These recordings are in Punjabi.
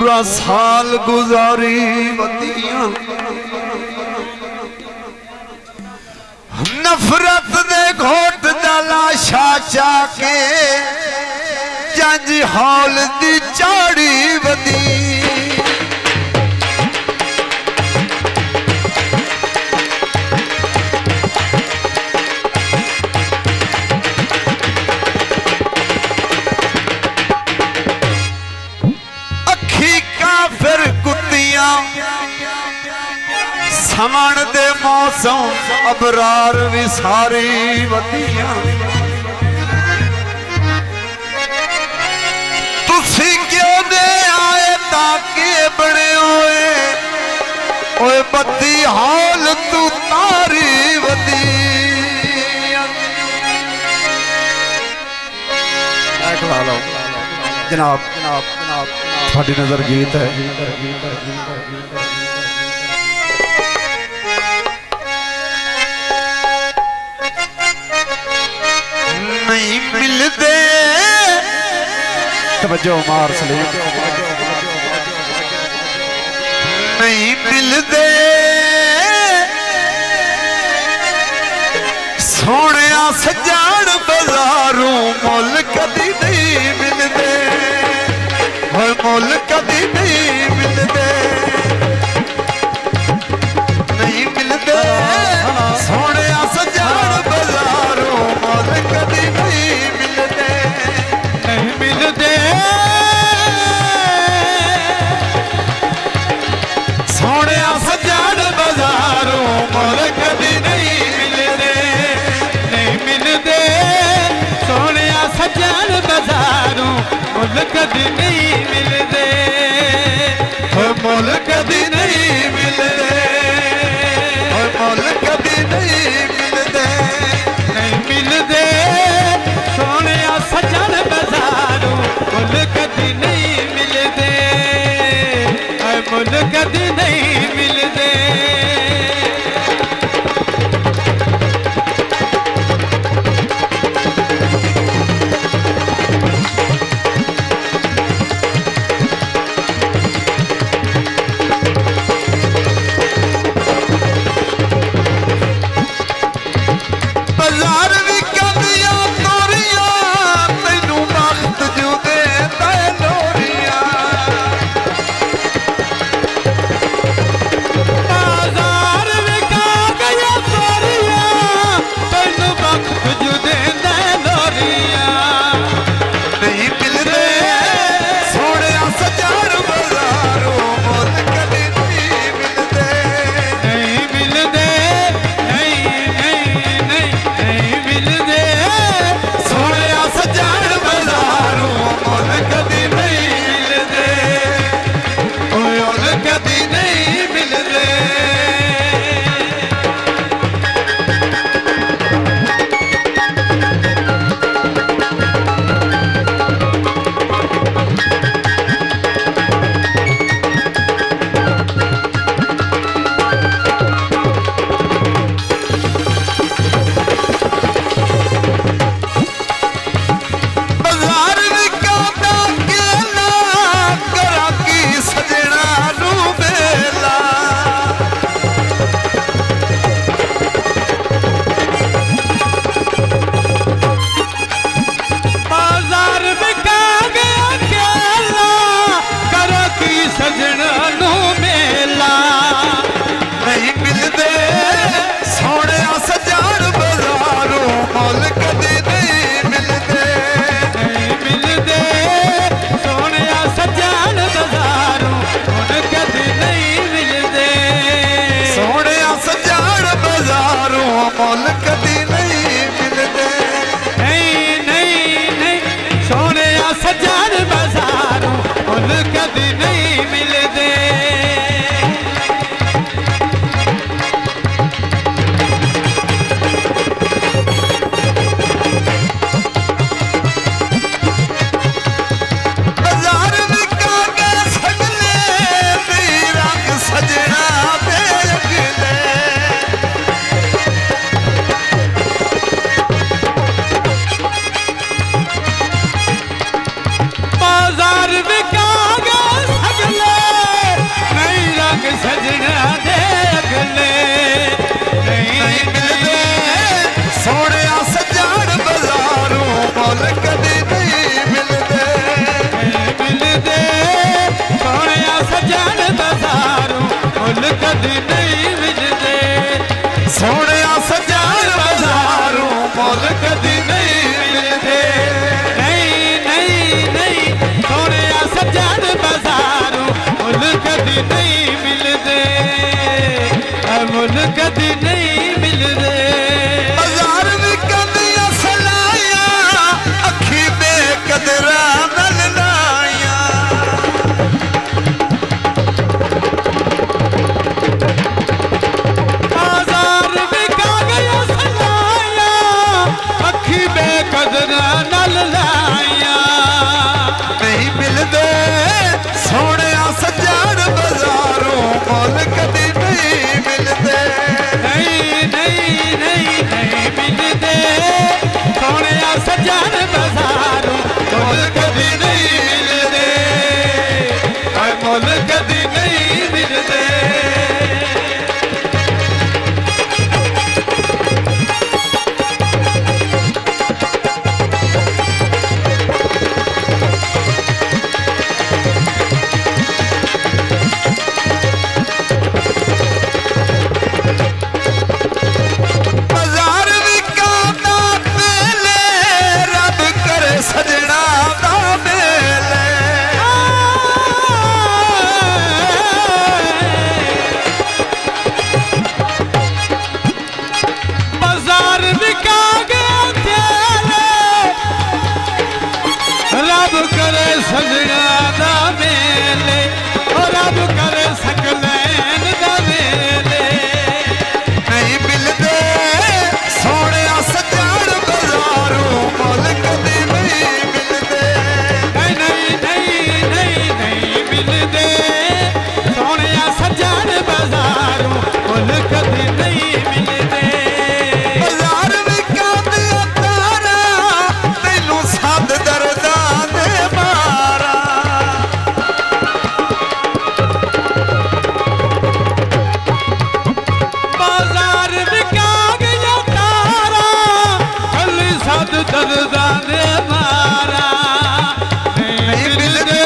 पूरा साल गुजारी बदियां नफरत दे घोट डाला शाचा के जंज हॉल दी चाड़ी बदी समण दे मौसम अबरार विसारी वदियां तुसी क्यों दे आए ताके बने होए ओए बद्दी हाल तू तारी वदियां जनाब जनाब जनाब थोड़ी नजर गीत है नहीं मिलते तवज्जो मार सलीम नहीं मिलते सोने सजान बाजारों मुल कदी नहीं मिलते मुल कदी नहीं मिलते नहीं मिलते सोने सजान बाजारों मुल कदी मुल कदी नहीं मिलते मुल कदी नहीं मिलते मुल कदी नहीं मिलते नहीं मिलते सोने सजन बाजारों मुल कदी नहीं मिलते मुल कदी नहीं मिलते ਸਜਾਣ ਬਾਜ਼ਾਰੋਂ ਮੁੱਲ ਕਦੀ ਨਹੀਂ ਮਿਲਦੇ। ਨਹੀਂ ਨਹੀਂ ਨਹੀਂ ਸੋਹਣਿਆ ਸਜਾਣ ਬਾਜ਼ਾਰੋਂ ਮੁੱਲ ਕਦੀ ਨਹੀਂ ਮਿਲਦੇ, ਮੁੱਲ ਕਦੀ ਨਹੀਂ ਮਿਲਦੇ। ਬਾਜ਼ਾਰ ਵਿਕਦੀਆਂ ਸਲਾਈਆਂ ਅੱਖੀ ਬੇਕਦਰਾਂ ਨਾਲ ਲਾਈਆਂ। ਬਾਜ਼ਾਰ ਵਿਕਾ ਗਿਆ ਸਲਾਈਆਂ ਅੱਖੀ ਬੇਕਦਰਾਂ ਨਾਲ ਲਾਈਆਂ। ਨਹੀਂ ਮਿਲਦੇ ਸੋਹਣਿਆ ਸਜਾਣ ਬਾਜ਼ਾਰੋਂ ਮੁੱਲ ਕਦੀ ਨਹੀਂ ਮਿਲਦੇ। ਨਹੀਂ ਨਹੀਂ ਨਹੀਂ ਨਹੀਂ ਮਿਲਦੇ ਸੋਹਣਿਆ ਸਜਾਣ ਬਾਜ਼ਾਰੋਂ ਮੁੱਲ ਕਦੀ ਨਹੀਂ ਮਿਲਦੇ, ਮੁੱਲ ਕਦੀ ਨਹੀਂ ਮਿਲਦੇ। ਬਾਜ਼ਾਰ ਵਿਕਾਦਾ ਮੇਲੇ ਰੱਬ ਕਰੇ ਸਜਣਾ ਦਾ ਮੇਲੇ। ਬਾਜ਼ਾਰ ਵਿਕਾ ਗਿਆ ਤੇਰੇ ਰੱਬ ਕਰੇ ਸਜਣਾ ਦਾ ਮੇਲੇ, ਓ ਰੱਬ ਕਰੇ ਸਕਲੈਨ ਦਾ ਮੇਲੇ। ਨਹੀਂ ਮਿਲਦੇ ਸੋਹਣਿਆ ਸਜਾਣ ਬਾਜ਼ਾਰੋਂ ਮੁੱਲ ਕਦੀ ਨਹੀਂ ਮਿਲਦੇ। ਨਹੀਂ ਨਹੀਂ ਨਹੀਂ ਨਹੀਂ ਮਿਲਦੇ ਸੋਹਣਿਆ ਸਜਾਣ ਬਾਜ਼ਾਰੋਂ ਮੁੱਲ ਕਦੀ ਨਹੀਂ ਮਿਲਦੇ। ਬਾਜ਼ਾਰ ਵਿਕਾਦੀਆਂ ਤਾਰਾਂ ਤੈਨੂੰ ਸੱਦ ਦਰਦਾਂ ਦੇ ਮਾਰਾ। ਬਾਜ਼ਾਰ ਵਿਕਾ ਗਿਆ ਤਾਰਾ ਕੱਲੀ ਸੱਦ ਦਰਦਾਂ ਦੇ ਮਾਰਾ। ਨਹੀਂ ਮਿਲਦੇ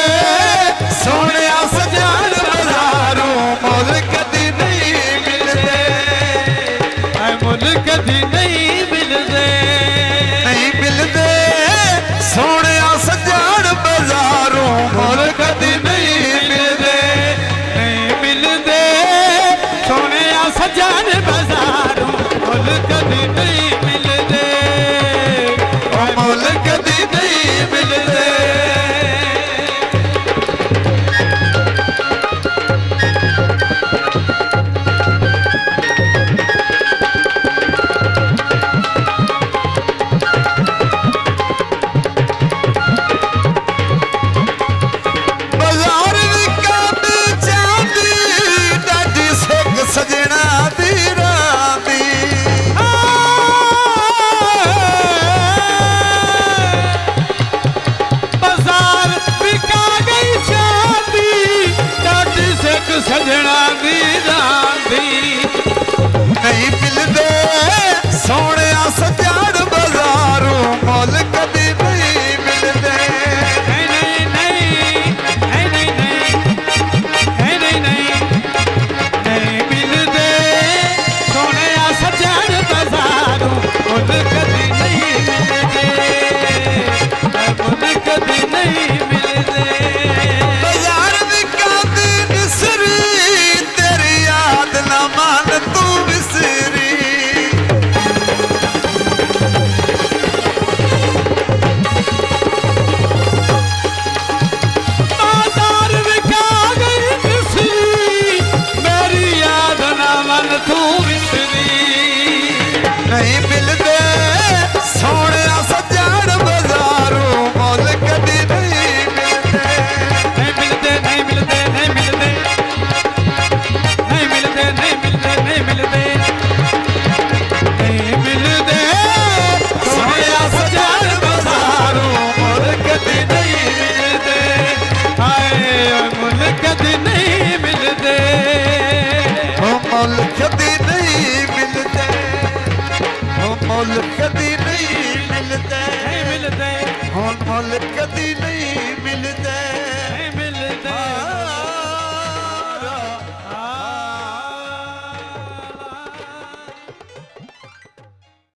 ਸੋਹਣਿਆ ਸਜਾਣ ਬਾਜ਼ਾਰੋਂ ਮੁੱਲ ਕਦੀ ਨਹੀਂ ਮਿਲਦੇ। ਐ ਮੁੱਲ ਕਦੀ ਨਹੀਂ ਮਿਲਦੇ। ਨਹੀਂ ਮਿਲਦੇ ਸੋਹਣਿਆ ਸਜਾਣ ਬਾਜ਼ਾਰੋਂ ਮੁੱਲ ਕਦੀ ਨਹੀਂ ਮਿਲਦੇ। ਨਹੀਂ ਮਿਲਦੇ ਸੋਹਣਿਆ ਸਜਾਣ ਬਾਜ਼ਾਰੋਂ ਮੁੱਲ ਕਦੀ ਨਹੀਂ ਮਿਲਦੇ, ਮੁੱਲ ਕਦੀ ਨਹੀਂ ਮਿਲਦੇ। ਬਾਜ਼ਾਰ ਵਿਕਾਦੀ ਜਾਂਦੀ ਡਾਢੀ ਸਿੱਖ ਸਜਣਾ ਦੀ ਰਾਂਦੀ। ਬਾਜ਼ਾਰ ਵਿਕਾ ਗਈ ਚਾਂਦੀ ਡਾਢੀ ਸਿੱਖ ਸਜਣਾ ਦੀ ਜਾਂਦੀ। ਨਹੀਂ ਮਿਲਦੇ ਸੋਹਣਿਆ ਸਜਾਣ ਬਾਜ਼ਾਰੋਂ ਮੁੱਲ ਕਦੀ ਨਹੀਂ ਮਿਲਦੇ। ਨਹੀਂ ਨਹੀਂ ਨਹੀਂ ਨਹੀਂ ਨਹੀਂ ਨਹੀਂ ਨਹੀਂ ਨਹੀਂ ਮਿਲਦੇ ਸੋਹਣਿਆ ਸਜਾਣ ਬਾਜ਼ਾਰੋਂ ਮੁੱਲ ਕਦੀ ਨਹੀਂ ਮਿਲਦੇ, ਮੁੱਲ ਕਦੀ ਨਹੀਂ ਮਿਲਦੇ। ਬਾਜ਼ਾਰ ਵਿਕਾਦੀ ਨਿਸਰੀ ਤੇਰੀ ਯਾਦ ਨਾ ਮਨ ਤੂੰ ਵਿਸਰੀ। ਬਾਜ਼ਾਰ ਵਿਕਾ ਗਈ ਮਿਸਰੀ ਮੇਰੀ ਯਾਦ ਨਾ ਮਨ ਤੂੰ ਵਿਸਰੀ। ਨਹੀਂ ਮਿਲਦੇ ਸੋਹਣਿਆ ਸਜਾਣ ਬਾਜ਼ਾਰੋਂ ਮੁੱਲ ਕਦੀ ਨਹੀਂ ਮਿਲਦੇ। ਨਹੀਂ ਮਿਲਦੇ ਨਹੀਂ ਮਿਲਦੇ ਨਹੀਂ ਮਿਲਦੇ ਨਹੀਂ ਮਿਲਦੇ ਨਹੀਂ ਮਿਲਦੇ ਨਹੀਂ ਮਿਲਦੇ ਨਹੀਂ ਮਿਲਦੇ ਸੋਹਣਿਆ ਸਜਾਣ ਬਾਜ਼ਾਰੋਂ ਮੁੱਲ ਕਦੀ ਨਹੀਂ ਮਿਲਦੇ। ਹਾਏ ਮੁੱਲ ਕਦੀ ਨਹੀਂ ਮਿਲਦੇ। ਉਹ ਮੁੱਲ ਕਦੀ ਨਹੀਂ ਮਿਲਦੇ। ਉਹ ਮੁੱਲ ਕਦੀ ਨਹੀਂ ਮਿਲਦੇ। ਨਹੀਂ ਮਿਲਦੇ ਹੁਣ ਮੁੱਲ ਕਦੀ ਨਹੀਂ ਮਿਲਦੇ। ਨਹੀਂ ਮਿਲਦੇ।